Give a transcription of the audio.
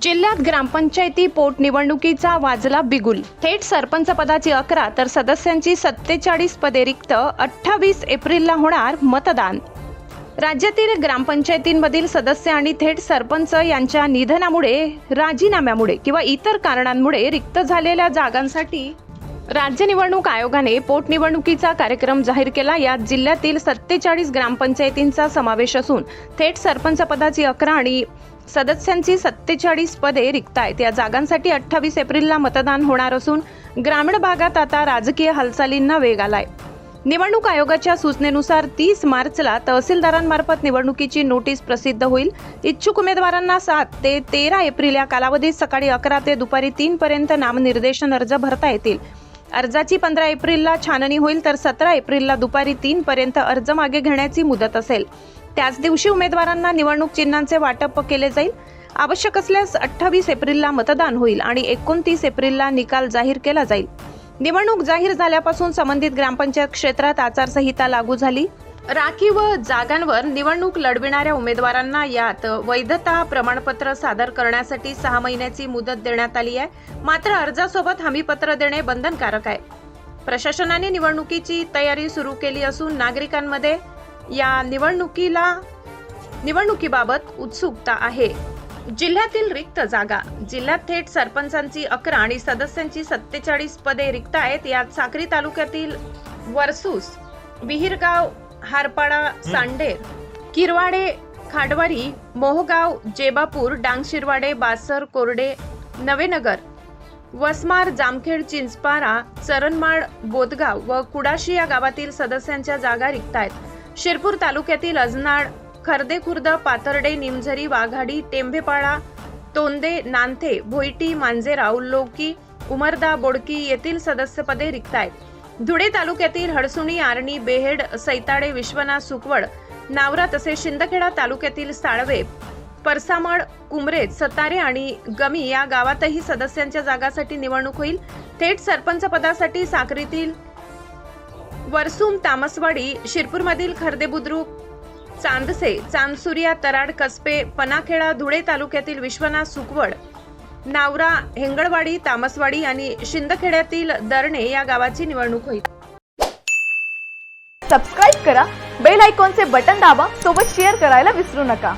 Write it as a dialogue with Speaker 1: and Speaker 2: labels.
Speaker 1: जिल्ह्यात ग्रामपंचायती पोटनिवडणुकीचा वाजला बिगुल। थेट सरपंच पदाची 11 तर सदस्यांची 47 पदे रिक्त। 28 एप्रिलला होणार मतदान। राज्यातील ग्रामपंचायतींमधील सदस्य आणि थेट सरपंच यांच्या निधनामुळे, राजीनाम्यामुळे किंवा इतर कारणांमुळे रिक्त झालेल्या जागांसाठी राज्य निवडणूक आयोगाने पोटनिवडणुकीचा कार्यक्रम जाहीर केला। यात जिल्ह्यातील 47 ग्रामपंचायतींचा समावेश असून थेट सरपंच पदाची 11 आणि सदस्यांची 47 पदे रिक्त आहेत। या जागांसाठी 28 एप्रिलला मतदान होणार असून ग्रामीण भागात आता राजकीय हालचालींना वेग आलाय। निवडणूक आयोगाच्या सूचनेनुसार 30 मार्चला तहसीलदारांमार्फत निवडणुकीची नोटीस प्रसिद्ध होईल। इच्छुक उमेदवारांना 7 ते 13 एप्रिल या कालावधीत सकाळी 11 ते दुपारी 3 पर्यंत नामनिर्देशन अर्ज भरता येतील। अर्जाची 15 एप्रिलला छाननी होईल तर 17 एप्रिलला दुपारी 3 पर्यंत अर्ज मागे घेण्याची मुदत असेल। त्याच दिवशी उमेदवारांना निवडणूक चिन्हांचे वाटप केले जाईल। आवश्यक असल्यास 28 एप्रिलला मतदान होईल आणि 29 एप्रिलला निकाल जाहीर केला जाईल। निवडणूक जाहीर झाल्यापासून संबंधित ग्रामपंचायत क्षेत्रात आचारसंहिता लागू झाली। राखीव जागांवर निवडणूक लढविणाऱ्या उमेदवारांना यात वैधता प्रमाणपत्र सादर करण्यासाठी 6 महिन्याची मुदत देण्यात आली आहे। मात्र अर्जासोबत हमीपत्र देणे बंधनकारक आहे। प्रशासनाने निवडणुकीची तयारी सुरू केली असून नागरिकांमध्ये या निवडणुकीबाबत उत्सुकता आहे। जिल्ह्यातील रिक्त जागा। जिल्ह्यात थेट सरपंचांची 11 आणि सदस्यांची 47 पदे रिक्त आहेत। यात साक्री तालुक्यातील वर्सूस, विहीरगाव, हारपाडा, सांडेर, किरवाडे, खाडवारी, मोहगाव, जेबापूर, डांगशिरवाडे, बासर, कोरडे, नवेनगर, वसमार, जामखेड, चिंचपारा, चरणमाळ, बोदगाव व कुडाशी या गावातील सदस्यांच्या जागा रिक्त आहेत। शिरपूर तालुक्यातील अजनाड, खर्देखुर्द, पाथर्डे, निमझरी, वाघाडी, टेंभेपाळा, तोंदे, नांथे, भोईटी, मांजेरा, उल्लोकी, उमरदा, बोडकी येथील सदस्यपदे रिक्त आहेत। धुळे तालुक्यातील हडसुणी, आर्णी, बेहेड, सैताडे, विश्वनाथ, सुकवड, नावरा तसेच शिंदखेडा तालुक्यातील साळवे, परसामळ, कुमरेज, सतारे आणि गमी या गावातही सदस्यांच्या जागासाठी निवडणूक होईल। थेट सरपंच पदासाठी साक्रीतील वरसूम, तामसवाडी, शिरपूरमधील खर्देबुद्रुक, चांदसे, चांदसुरिया, तराड, कसपे, पनाखेडा, धुळे तालुक्यातील विश्वनाथ, सुकवड, नावरा, हेंगळवाडी, तामसवाडी आणि शिंदखेड्यातील दरणे या गावाची निवडणूक होईल।
Speaker 2: सबस्क्राइब करा, बेल आयकॉनचे बटन दाबा, सोबत शेअर करायला विसरू नका।